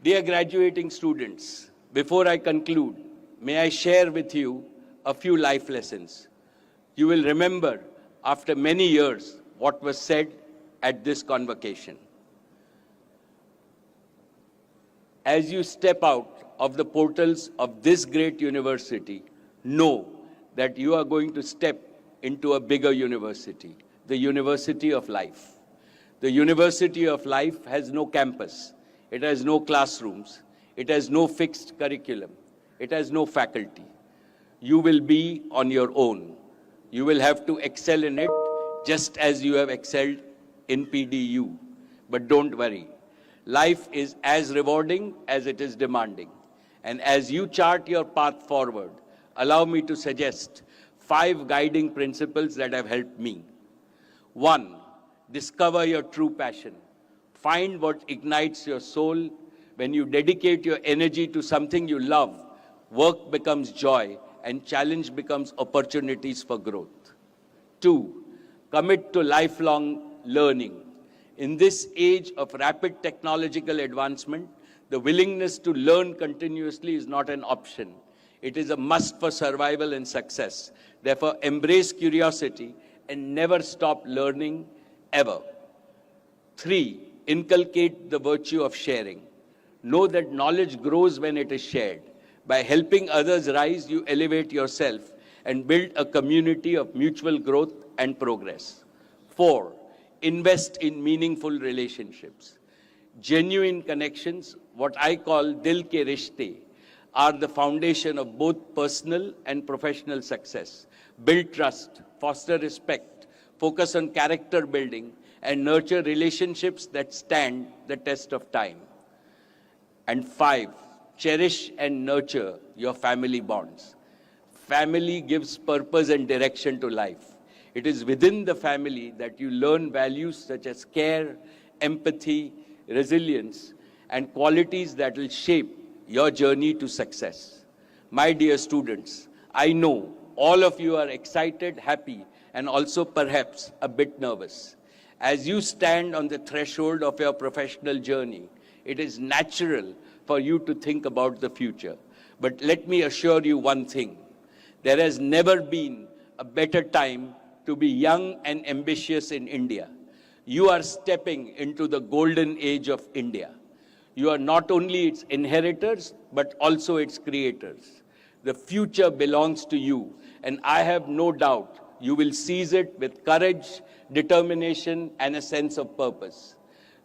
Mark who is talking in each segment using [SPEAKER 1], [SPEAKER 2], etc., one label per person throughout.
[SPEAKER 1] Dear graduating students, before I conclude, may I share with you a few life lessons. You will remember after many years what was said at this convocation. As you step out of the portals of this great university, know that you are going to step into a bigger university, the University of Life. The University of Life has no campus, it has no classrooms, it has no fixed curriculum, it has no faculty. You will be on your own. You will have to excel in it just as you have excelled in PDU. But don't worry. Life is as rewarding as it is demanding. And as you chart your path forward, allow me to suggest 5 guiding principles that have helped me. 1. Discover your true passion. Find what ignites your soul. When you dedicate your energy to something you love, work becomes joy and challenge becomes opportunities for growth. 2. Commit to lifelong learning. In this age of rapid technological advancement, the willingness to learn continuously is not an option. It is a must for survival and success. Therefore, embrace curiosity and never stop learning, ever. 3. Inculcate the virtue of sharing. Know that knowledge grows when it is shared. By helping others rise, you elevate yourself and build a community of mutual growth and progress. 4. Invest in meaningful relationships. Genuine connections, what I call dil ke rishte, are the foundation of both personal and professional success. Build trust, foster respect, focus on character building, and nurture relationships that stand the test of time. And 5, cherish and nurture your family bonds. Family gives purpose and direction to life. It is within the family that you learn values such as care, empathy, resilience, and qualities that will shape your journey to success. My dear students, I know all of you are excited, happy, and also perhaps a bit nervous. As you stand on the threshold of your professional journey, it is natural for you to think about the future. But let me assure you one thing. There has never been a better time to be young and ambitious in India. You are stepping into the golden age of India. You are not only its inheritors, but also its creators. The future belongs to you, and I have no doubt you will seize it with courage, determination, and a sense of purpose.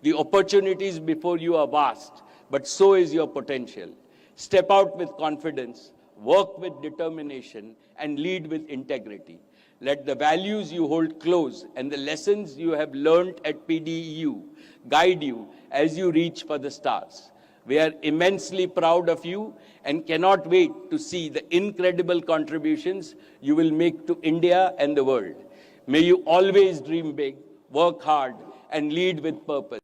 [SPEAKER 1] The opportunities before you are vast, but so is your potential. Step out with confidence, work with determination, and lead with integrity. Let the values you hold close and the lessons you have learned at PDU guide you as you reach for the stars. We are immensely proud of you and cannot wait to see the incredible contributions you will make to India and the world. May you always dream big, work hard, and lead with purpose.